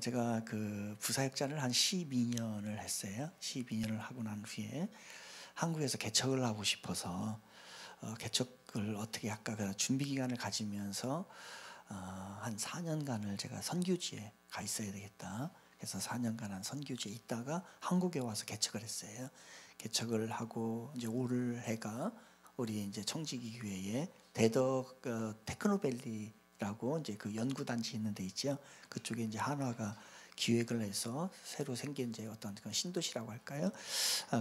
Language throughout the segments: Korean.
제가 그 부사역자를 한 12년을 했어요. 12년을 하고 난 후에 한국에서 개척을 하고 싶어서 개척을 어떻게 할까 그 준비 기간을 가지면서 한 4년간을 제가 선교지에 가 있어야 되겠다. 그래서 4년간 한 선교지에 있다가 한국에 와서 개척을 했어요. 개척을 하고 이제 올해가 우리 이제 청지기 교회에 대덕 테크노밸리라고 이제 그 연구단지 있는 데 있죠. 그쪽에 이제 한화가 기획을 해서 새로 생긴 이제 어떤 그 신도시라고 할까요?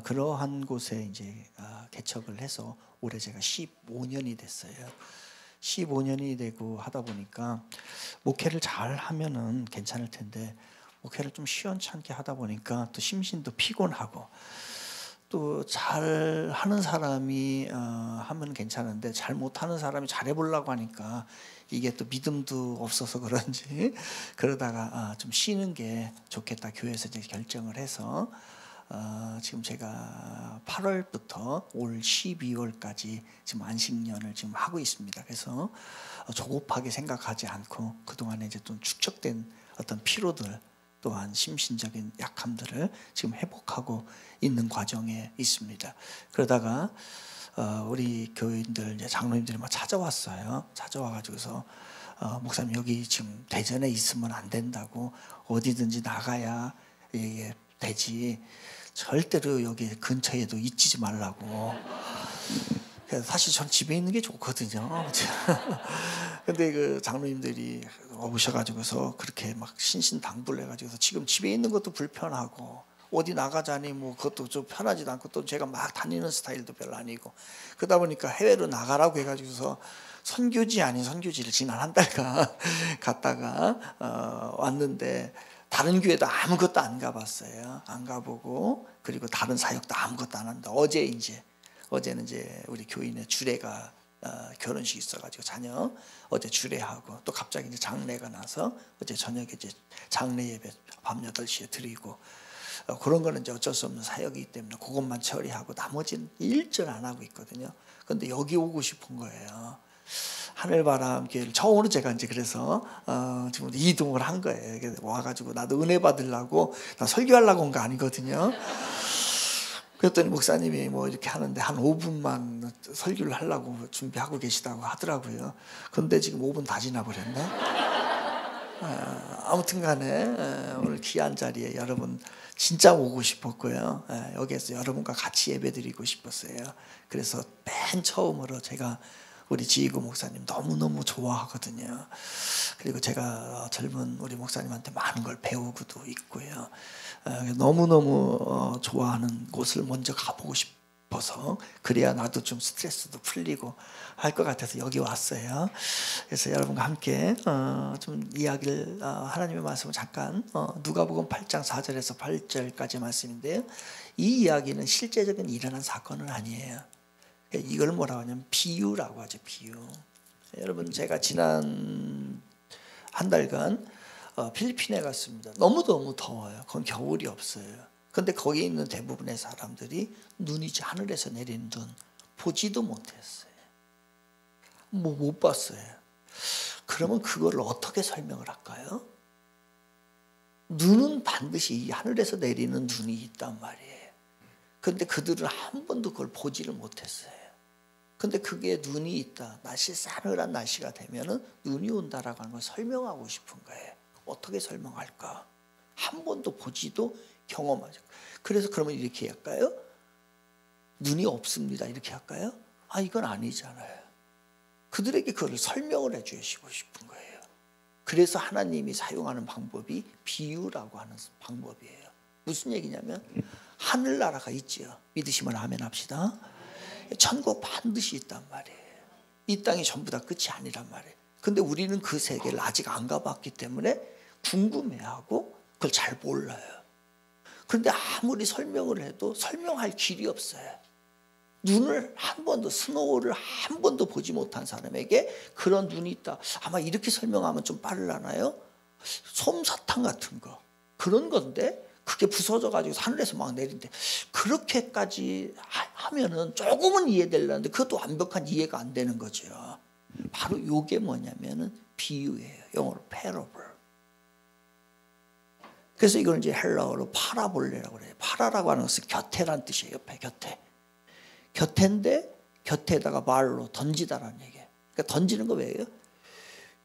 그러한 곳에 이제 개척을 해서 올해 제가 15년이 됐어요. 15년이 되고 하다 보니까 목회를 잘 하면은 괜찮을 텐데 목회를 좀 시원찮게 하다 보니까 또 심신도 피곤하고 또 잘 하는 사람이 하면 괜찮은데 잘 못하는 사람이 잘해보려고 하니까 이게 또 믿음도 없어서 그런지 그러다가 좀 쉬는 게 좋겠다 교회에서 이제 결정을 해서 지금 제가 8월부터 올 12월까지 지금 안식년을 지금 하고 있습니다. 그래서 조급하게 생각하지 않고 그동안에 이제 좀 축적된 어떤 피로들 또한 심신적인 약함들을 지금 회복하고 있는 과정에 있습니다. 그러다가 우리 교인들 이제 장로님들이 막 찾아왔어요. 찾아와가지고서 목사님 여기 지금 대전에 있으면 안 된다고 어디든지 나가야 이게 되지 절대로 여기 근처에도 있지 말라고. 그래서 사실 전 집에 있는 게 좋거든요. 근데 그 장로님들이 오셔가지고서 그렇게 막 신신당부를 해가지고서 지금 집에 있는 것도 불편하고 어디 나가자니 뭐 그것도 좀 편하지도 않고 또 제가 막 다니는 스타일도 별로 아니고 그러다 보니까 해외로 나가라고 해가지고서 선교지 아닌 선교지를 지난 한 달간 갔다가 왔는데 다른 교회도 아무것도 안 가봤어요. 안 가보고 그리고 다른 사역도 아무것도 안 한다. 어제는 이제 우리 교인의 주례가 결혼식이 있어가지고 자녀 어제 주례하고 또 갑자기 이제 장례가 나서 어제 저녁에 이제 장례 예배 밤 8시에 드리고 그런 거는 이제 어쩔 수 없는 사역이기 때문에 그것만 처리하고 나머지는 일절 안 하고 있거든요. 근데 여기 오고 싶은 거예요. 하늘바람교회를 처음으로 제가 이제 그래서 지금 이동을 한 거예요. 그래서 와가지고 나도 은혜 받으려고 나 설교하려고 온 거 아니거든요. 그랬더니 목사님이 뭐 이렇게 하는데 한 5분만 설교를 하려고 준비하고 계시다고 하더라고요. 그런데 지금 5분 다 지나버렸네. 아무튼 간에 오늘 귀한 자리에 여러분 진짜 오고 싶었고요. 여기에서 여러분과 같이 예배드리고 싶었어요. 그래서 맨 처음으로 제가 우리 지희구 목사님 너무너무 좋아하거든요. 그리고 제가 젊은 우리 목사님한테 많은 걸 배우고도 있고요. 너무너무 좋아하는 곳을 먼저 가보고 싶어서 그래야 나도 좀 스트레스도 풀리고 할 것 같아서 여기 왔어요. 그래서 여러분과 함께 좀 이야기를 하나님의 말씀을 잠깐 누가복음 8장 4절에서 8절까지 말씀인데요. 이 이야기는 실제적인 일어난 사건은 아니에요. 이걸 뭐라고 하냐면 비유라고 하죠. 비유. 여러분 제가 지난 한 달간 필리핀에 갔습니다. 너무너무 더워요. 거기 겨울이 없어요. 그런데 거기 있는 대부분의 사람들이 눈이 하늘에서 내리는 눈 보지도 못했어요. 뭐 못 봤어요. 그러면 그걸 어떻게 설명을 할까요? 눈은 반드시 하늘에서 내리는 눈이 있단 말이에요. 그런데 그들은 한 번도 그걸 보지를 못했어요. 근데 그게 눈이 있다. 날씨 싸늘한 날씨가 되면은 눈이 온다라고 하는 걸 설명하고 싶은 거예요. 어떻게 설명할까? 한 번도 보지도 경험하죠. 그래서 그러면 이렇게 할까요? 눈이 없습니다. 이렇게 할까요? 이건 아니잖아요. 그들에게 그걸 설명을 해주시고 싶은 거예요. 그래서 하나님이 사용하는 방법이 비유라고 하는 방법이에요. 무슨 얘기냐면 하늘나라가 있지요. 믿으시면 아멘 합시다. 천국 반드시 있단 말이에요. 이 땅이 전부 다 끝이 아니란 말이에요. 근데 우리는 그 세계를 아직 안 가봤기 때문에 궁금해하고 그걸 잘 몰라요. 그런데 아무리 설명을 해도 설명할 길이 없어요. 눈을 한 번도 스노우를 한 번도 보지 못한 사람에게 그런 눈이 있다. 아마 이렇게 설명하면 좀 빠르려나요? 솜사탕 같은 거 그런 건데 그게 부서져가지고 하늘에서 막 내린대. 그렇게까지 하면은 조금은 이해되려는데 그것도 완벽한 이해가 안 되는 거죠. 바로 이게 뭐냐면은 비유예요. 영어로 parable. 그래서 이걸 이제 헬라어로 파라볼레라고 그래요. 파라라고 하는 것은 곁에란 뜻이에요. 옆에, 곁에. 곁인데 곁에다가 말로 던지다라는 얘기예요. 그러니까 던지는 거 왜요?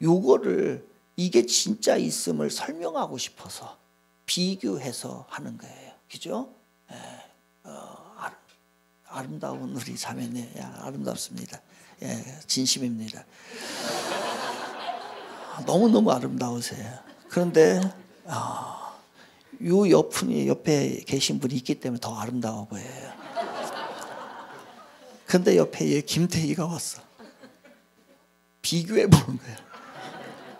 요거를 이게 진짜 있음을 설명하고 싶어서 비교해서 하는 거예요. 그죠? 예, 아름다운 우리 자매님, 아름답습니다. 예, 진심입니다. 너무너무 아름다우세요. 그런데 요 옆에 계신 분이 있기 때문에 더 아름다워 보여요. 근데 옆에 얘 김태희가 왔어. 비교해 보는 거야.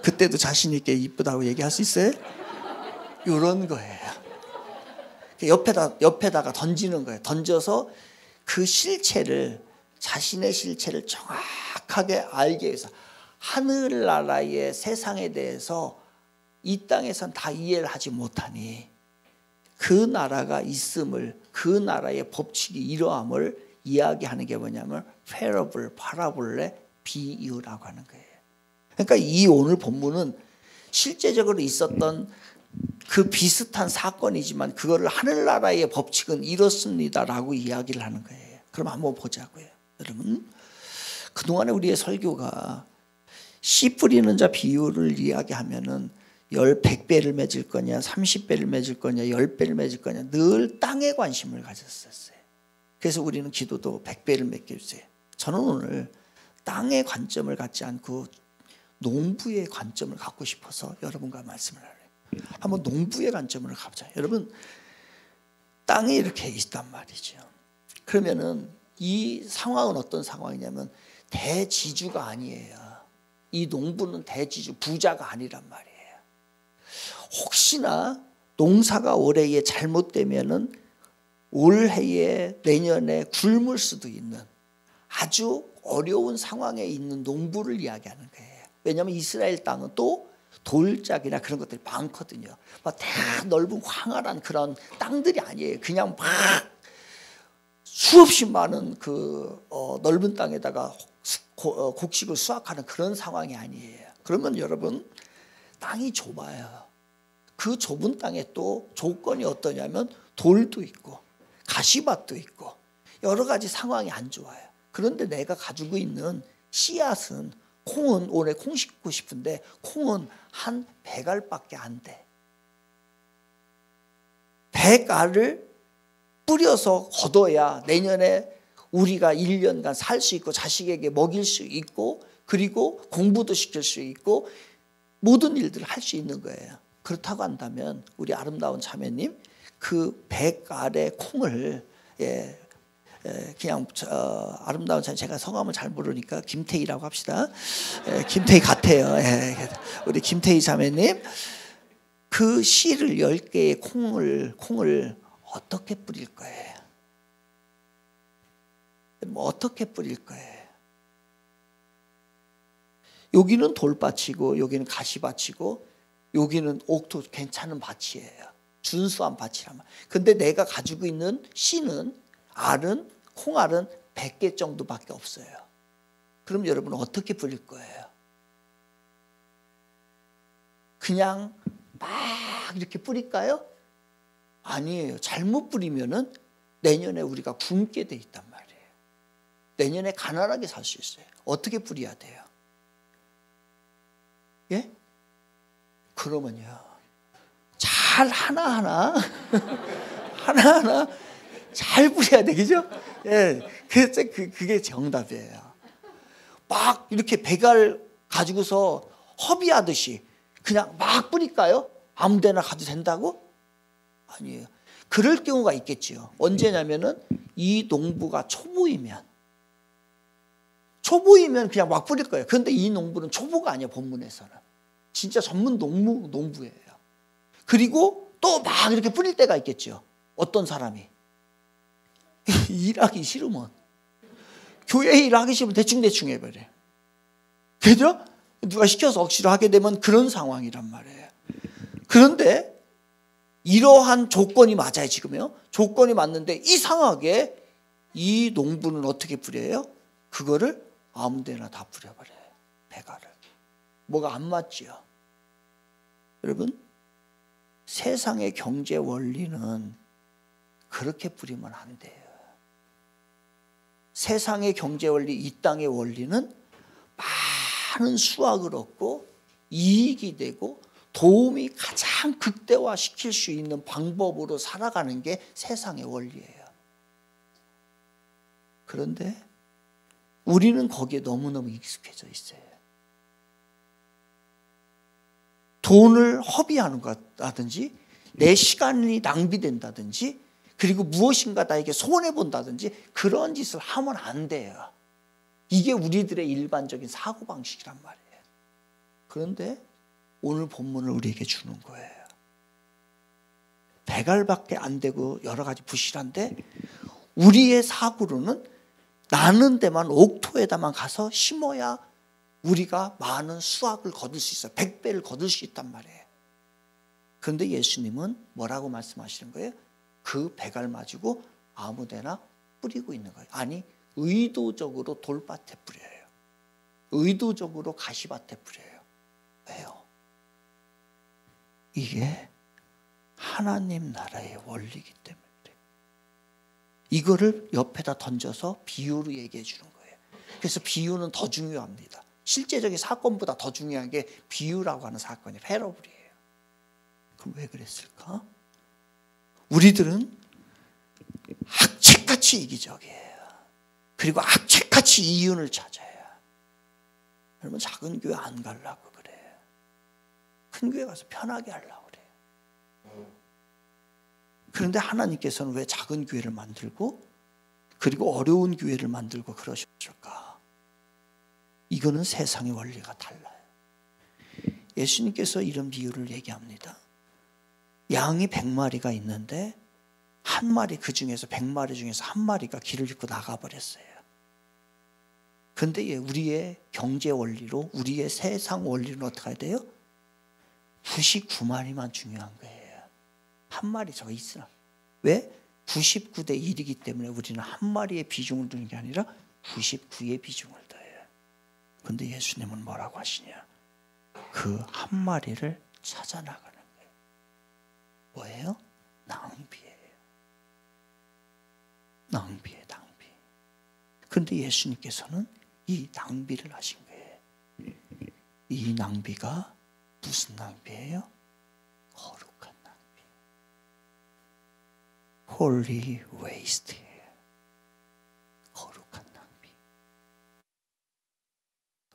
그때도 자신 있게 이쁘다고 얘기할 수 있어요? 이런 거예요. 옆에다가 던지는 거예요. 던져서 그 실체를, 자신의 실체를 정확하게 알기 위해서, 하늘나라의 세상에 대해서 이 땅에선 다 이해를 하지 못하니 그 나라가 있음을, 그 나라의 법칙이 이러함을 이야기하는 게 뭐냐면 패러블, 파라볼레, 비유라고 하는 거예요. 그러니까 이 오늘 본문은 실제적으로 있었던 그 비슷한 사건이지만 그거를 하늘나라의 법칙은 이렇습니다라고 이야기를 하는 거예요. 그럼 한번 보자고요. 여러분, 그동안에 우리의 설교가 씨 뿌리는 자 비유를 이야기하면은 100배를 맺을 거냐, 30배를 맺을 거냐, 10배를 맺을 거냐, 늘 땅에 관심을 가졌었어요. 그래서 우리는 기도도 100배를 맺게 해주세요. 저는 오늘 땅의 관점을 갖지 않고 농부의 관점을 갖고 싶어서 여러분과 말씀을 하래요. 한번 농부의 관점으로 가보자. 여러분, 땅이 이렇게 있단 말이죠. 그러면은 이 상황은 어떤 상황이냐면 대지주가 아니에요. 이 농부는 대지주, 부자가 아니란 말이에요. 혹시나 농사가 올해에 잘못되면은 올해에 내년에 굶을 수도 있는 아주 어려운 상황에 있는 농부를 이야기하는 거예요. 왜냐하면 이스라엘 땅은 또 돌짝이나 그런 것들이 많거든요. 막 다 넓은 황활한 그런 땅들이 아니에요. 그냥 막 수없이 많은 그 넓은 땅에다가 곡식을 수확하는 그런 상황이 아니에요. 그러면 여러분, 땅이 좁아요. 그 좁은 땅에 또 조건이 어떠냐면 돌도 있고 가시밭도 있고 여러 가지 상황이 안 좋아요. 그런데 내가 가지고 있는 씨앗은, 콩은 올해 콩 심고 싶은데 콩은 한 100알밖에 안 돼. 100알을 뿌려서 걷어야 내년에 우리가 1년간 살 수 있고 자식에게 먹일 수 있고 그리고 공부도 시킬 수 있고 모든 일들을 할 수 있는 거예요. 그렇다고 한다면 우리 아름다운 자매님, 그 100알의 콩을 그냥 아름다운 자매, 제가 성함을 잘 모르니까 김태희라고 합시다. 김태희 같아요. 우리 김태희 자매님, 그 씨를 10개의 콩을 어떻게 뿌릴 거예요? 어떻게 뿌릴 거예요? 여기는 돌밭이고 여기는 가시밭이고 여기는 옥토 괜찮은 밭이에요. 준수한 밭이란 말. 근데 내가 가지고 있는 씨는, 알은, 콩알은 100개 정도밖에 없어요. 그럼 여러분 어떻게 뿌릴 거예요? 그냥 막 이렇게 뿌릴까요? 아니에요. 잘못 뿌리면은 내년에 우리가 굶게 돼 있단 말이에요. 내년에 가난하게 살 수 있어요. 어떻게 뿌려야 돼요? 예? 그러면요, 잘 하나하나 하나하나 잘 뿌려야 돼, 그죠? 예, 그게 정답이에요. 막 이렇게 100알 가지고서 허비하듯이 그냥 막 뿌릴까요? 아무데나 가도 된다고? 아니에요. 그럴 경우가 있겠지요. 언제냐면은 이 농부가 초보이면 그냥 막 뿌릴 거예요. 그런데 이 농부는 초보가 아니에요. 본문에서는 진짜 전문 농부예요. 그리고 또 막 이렇게 뿌릴 때가 있겠죠. 어떤 사람이 일하기 싫으면, 교회 일하기 싫으면 대충 해버려요. 그죠? 누가 시켜서 억지로 하게 되면 그런 상황이란 말이에요. 그런데 이러한 조건이 맞아요. 지금요, 조건이 맞는데 이상하게 이 농부는 어떻게 뿌려요? 그거를 아무 데나 다 뿌려버려요. 100알을. 뭐가 안 맞지요? 여러분, 세상의 경제 원리는 그렇게 뿌리면 안 돼요. 세상의 경제 원리, 이 땅의 원리는 많은 수확을 얻고 이익이 되고 도움이 가장 극대화시킬 수 있는 방법으로 살아가는 게 세상의 원리예요. 그런데 우리는 거기에 너무너무 익숙해져 있어요. 돈을 허비하는 것이라든지 내 시간이 낭비된다든지 그리고 무엇인가 나에게 손해본다든지 그런 짓을 하면 안 돼요. 이게 우리들의 일반적인 사고방식이란 말이에요. 그런데 오늘 본문을 우리에게 주는 거예요. 배갈밖에 안 되고 여러 가지 부실한데 우리의 사고로는 나는 데만 옥토에다만 가서 심어야 우리가 많은 수확을 거둘 수 있어요. 100배를 거둘 수 있단 말이에요. 그런데 예수님은 뭐라고 말씀하시는 거예요? 그 배갈 가지고 아무 데나 뿌리고 있는 거예요. 아니 의도적으로 돌밭에 뿌려요. 의도적으로 가시밭에 뿌려요. 왜요? 이게 하나님 나라의 원리이기 때문에 그래요. 이거를 옆에다 던져서 비유로 얘기해 주는 거예요. 그래서 비유는 더 중요합니다. 실제적인 사건보다 더 중요한 게 비유라고 하는 사건이 패러블이에요. 그럼 왜 그랬을까? 우리들은 악착같이 이기적이에요. 그리고 악착같이 이윤을 찾아요. 여러분 작은 교회 안 가려고 그래요. 큰 교회 가서 편하게 하려고 그래요. 그런데 하나님께서는 왜 작은 교회를 만들고 그리고 어려운 교회를 만들고 그러셨을까? 이거는 세상의 원리가 달라요. 예수님께서 이런 비유를 얘기합니다. 양이 100마리가 있는데 한 마리 그 중에서 100마리 중에서 한 마리가 길을 잃고 나가버렸어요. 그런데 우리의 경제 원리로 우리의 세상 원리는 어떻게 해야 돼요? 99마리만 중요한 거예요. 한 마리 저거 있으나. 왜? 99대 1이기 때문에 우리는 한 마리의 비중을 두는 게 아니라 99의 비중을 둬요. 그런데 예수님은 뭐라고 하시냐? 그 한 마리를 찾아 나가는 거예요. 뭐예요? 낭비예요. 낭비예요, 낭비. 그런데 예수님께서는 이 낭비를 하신 거예요. 이 낭비가 무슨 낭비예요? 거룩한 낭비. Holy waste예요. 거룩한 낭비.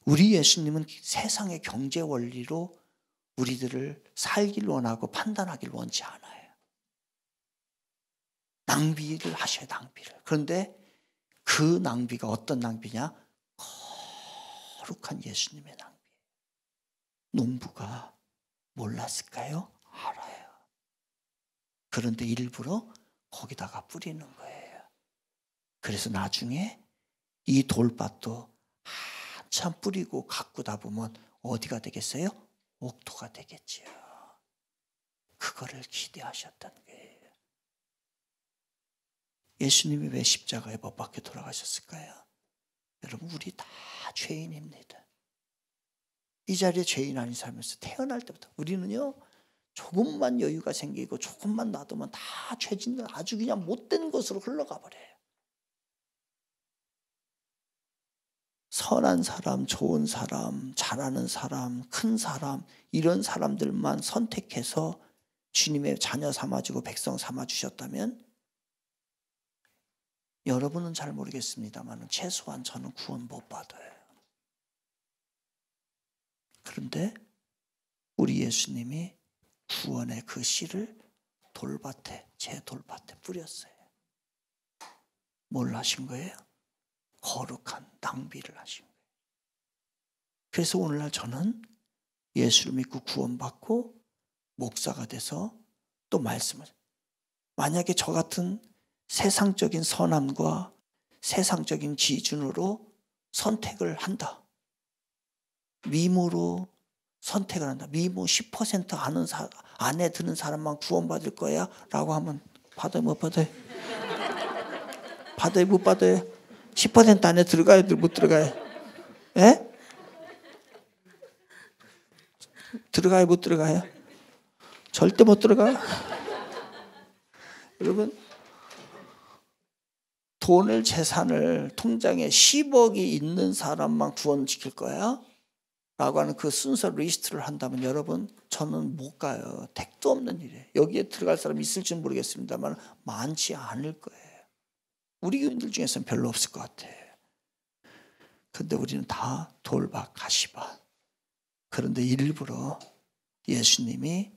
우리 예수님은 세상의 경제 원리로 우리들을 살길 원하고 판단하길 원치 않아요. 낭비를 하셔요, 낭비를. 그런데 그 낭비가 어떤 낭비냐? 거룩한 예수님의 낭비. 농부가 몰랐을까요? 알아요. 그런데 일부러 거기다가 뿌리는 거예요. 그래서 나중에 이 돌밭도 한참 뿌리고 가꾸다 보면 어디가 되겠어요? 옥토가 되겠지요. 그거를 기대하셨다는 거예요. 예수님이 왜 십자가에 못 박혀 돌아가셨을까요? 여러분 우리 다 죄인입니다. 이 자리에 죄인 아닌 살면서 태어날 때부터 우리는요 조금만 여유가 생기고 조금만 놔두면 다 죄짓는 아주 그냥 못된 것으로 흘러가 버려요. 선한 사람, 좋은 사람, 잘하는 사람, 큰 사람 이런 사람들만 선택해서 주님의 자녀 삼아주고 백성 삼아주셨다면 여러분은 잘 모르겠습니다만 최소한 저는 구원 못 받아요. 그런데 우리 예수님이 구원의 그 씨를 돌밭에, 제 돌밭에 뿌렸어요. 뭘 하신 거예요? 거룩한 낭비를 하신 거예요. 그래서 오늘날 저는 예수를 믿고 구원받고 목사가 돼서 또 말씀을 만약에 저 같은 세상적인 선함과 세상적인 기준으로 선택을 한다. 미모로 선택을 한다. 미모 10% 안에 드는 사람만 구원받을 거야? 라고 하면 받아요? 못 받아요? 받아요? 못 받아요? 10% 안에 들어가요? 못 들어가요? 예? 들어가요? 못 들어가요? 절대 못 들어가. 여러분, 돈을 재산을 통장에 10억이 있는 사람만 구원시킬 거야? 라고 하는 그 순서 리스트를 한다면 여러분, 저는 못 가요. 택도 없는 일이에요. 여기에 들어갈 사람이 있을지는 모르겠습니다만 많지 않을 거예요. 우리 교인들 중에서는 별로 없을 것 같아요. 그런데 우리는 다 돌박 가시밭. 그런데 일부러 예수님이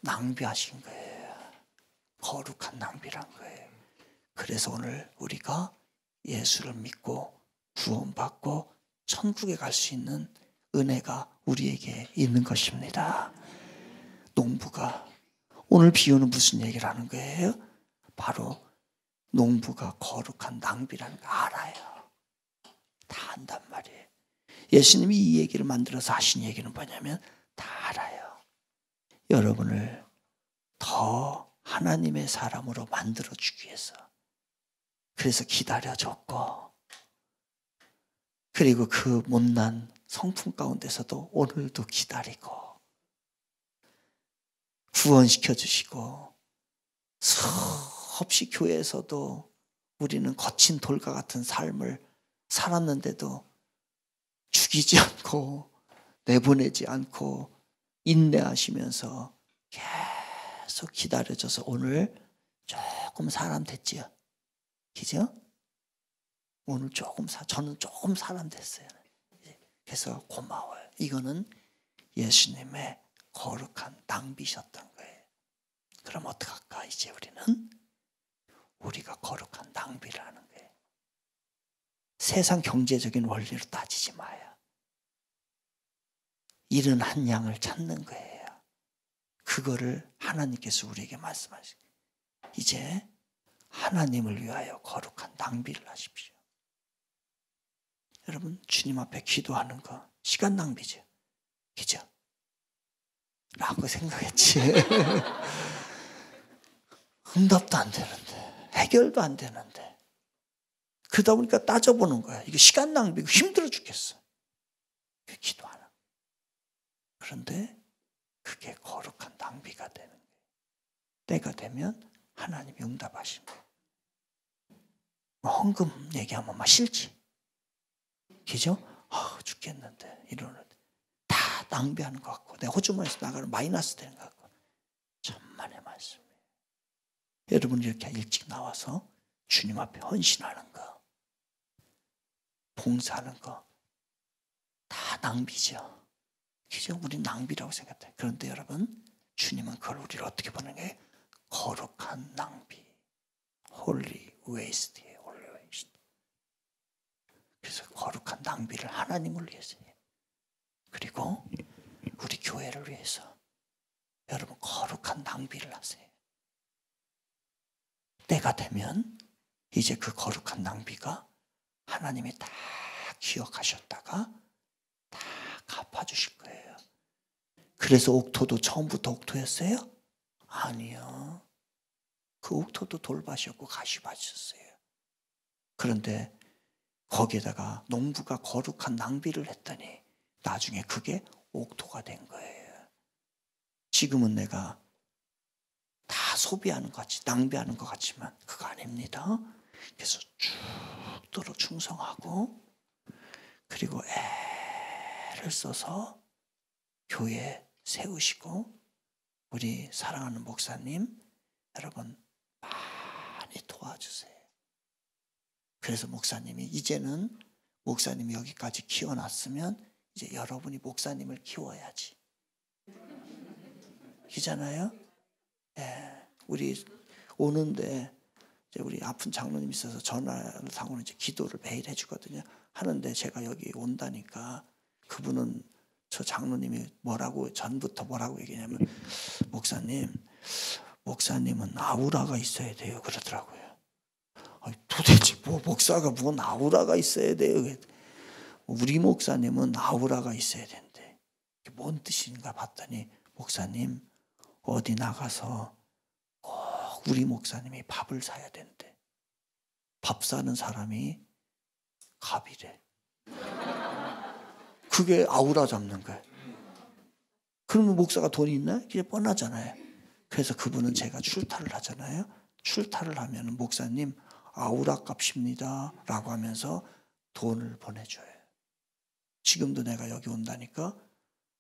낭비하신 거예요. 거룩한 낭비란 거예요. 그래서 오늘 우리가 예수를 믿고 구원받고 천국에 갈 수 있는 은혜가 우리에게 있는 것입니다. 농부가 오늘 비유는 무슨 얘기를 하는 거예요? 바로 농부가 거룩한 낭비라는 거 알아요. 다 안단 말이에요. 예수님이 이 얘기를 만들어서 하신 얘기는 뭐냐면 다 알아요. 여러분을 더 하나님의 사람으로 만들어주기 위해서. 그래서 기다려줬고, 그리고 그 못난 성품 가운데서도 오늘도 기다리고 구원시켜 주시고, 수없이 교회에서도 우리는 거친 돌과 같은 삶을 살았는데도 죽이지 않고 내보내지 않고 인내하시면서 계속 기다려줘서 오늘 조금 사람 됐지요. 그죠? 오늘 저는 조금 사람 됐어요. 그래서 고마워요. 이거는 예수님의 거룩한 낭비셨던 거예요. 그럼 어떡할까? 이제 우리가 거룩한 낭비를 하는 거예요. 세상 경제적인 원리로 따지지 마요. 잃은 한 양을 찾는 거예요. 그거를 하나님께서 우리에게 말씀하시고, 이제 하나님을 위하여 거룩한 낭비를 하십시오. 여러분, 주님 앞에 기도하는 거 시간 낭비죠. 그죠? 라고 생각했지. 응답도 안 되는데, 해결도 안 되는데. 그러다 보니까 따져보는 거야. 이게 시간 낭비고 힘들어 죽겠어. 기도하는 거야. 그런데 그게 거룩한 낭비가 되는 거예요. 때가 되면 하나님이 응답하시는 거예요. 헌금 얘기하면 막 싫지. 그죠? 죽겠는데 이러는데 다 낭비하는 것 같고, 내 호주머니에서 나가는 마이너스 되는 것 같고. 천만의 말씀이에요. 여러분, 이렇게 일찍 나와서 주님 앞에 헌신하는 거, 봉사하는 거 다 낭비죠. 그죠? 우린 낭비라고 생각해요. 그런데 여러분, 주님은 그걸 우리를 어떻게 보는 게 거룩한 낭비, 홀리 웨이스트예요. 홀리 웨이스트. 그래서 거룩한 낭비를 하나님을 위해서 해요. 그리고 우리 교회를 위해서 여러분 거룩한 낭비를 하세요. 때가 되면 이제 그 거룩한 낭비가 하나님이 다 기억하셨다가 다 갚아주실 거예요. 그래서 옥토도 처음부터 옥토였어요? 아니요. 그 옥토도 돌밭이었고 가시밭이었어요. 그런데 거기에다가 농부가 거룩한 낭비를 했더니 나중에 그게 옥토가 된 거예요. 지금은 내가 다 소비하는 것 같이, 낭비하는 것 같지만 그거 아닙니다. 그래서 죽도록 충성하고, 그리고 애를 써서 교회 세우시고, 우리 사랑하는 목사님 여러분 많이 도와주세요. 그래서 목사님이 이제는 목사님이 여기까지 키워놨으면 이제 여러분이 목사님을 키워야지. 그잖아요. 예, 우리 오는데 이제 우리 아픈 장로님 있어서 전화를 하고는 이제 기도를 매일 해주거든요. 하는데 제가 여기 온다니까 그분은, 저 장로님이 전부터 뭐라고 얘기냐면, 목사님은 아우라가 있어야 돼요. 그러더라고요. 도대체 목사가 뭔 아우라가 있어야 돼요? 우리 목사님은 아우라가 있어야 된대. 뭔 뜻인가 봤더니, 목사님 어디 나가서 꼭 우리 목사님이 밥을 사야 된대. 밥 사는 사람이 갑이래. 그게 아우라 잡는 거예요. 그러면 목사가 돈이 있나? 이게 뻔하잖아요. 그래서 그분은 제가 출타를 하잖아요. 출타를 하면 목사님 아우라 값입니다 라고 하면서 돈을 보내줘요. 지금도 내가 여기 온다니까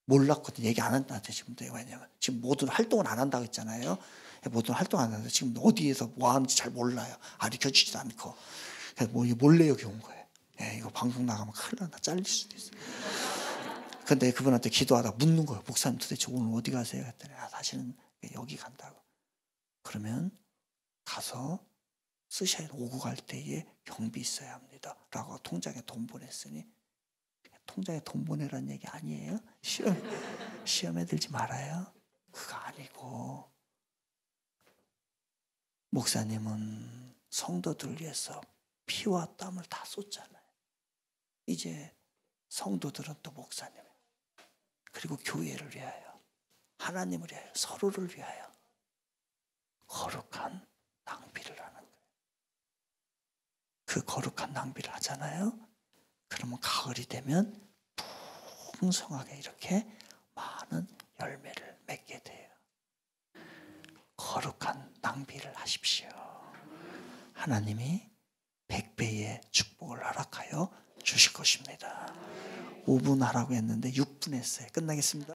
몰랐거든. 얘기 안 한다는데 지금 내가. 왜냐면 지금 모든 활동을 안 한다고 했잖아요. 모든 활동 안 하는데 지금 어디에서 뭐 하는지 잘 몰라요. 가르쳐주지도 않고. 그래서 뭐 몰래 여기 온 거예요. 예, 이거 방송 나가면 큰일 난다. 잘릴 수도 있어. 근데 그분한테 기도하다 묻는 거예요. 목사님 도대체 오늘 어디 가세요? 그랬더니 사실은 여기 간다고. 그러면 가서 쓰셔야 오고 갈 때에 경비 있어야 합니다 라고 통장에 돈 보냈으니, 통장에 돈 보내라는 얘기 아니에요. 시험에 들지 말아요. 그거 아니고, 목사님은 성도들을 위해서 피와 땀을 다 쏟잖아요. 이제 성도들은 또 목사님, 그리고 교회를 위하여, 하나님을 위하여, 서로를 위하여 거룩한 낭비를 하는 거예요. 그 거룩한 낭비를 하잖아요. 그러면 가을이 되면 풍성하게 이렇게 많은 열매를 맺게 돼요. 거룩한 낭비를 하십시오. 하나님이 100배의 축복을 허락하여 주실 것입니다. 5분 하라고 했는데 6분 했어요. 끝나겠습니다.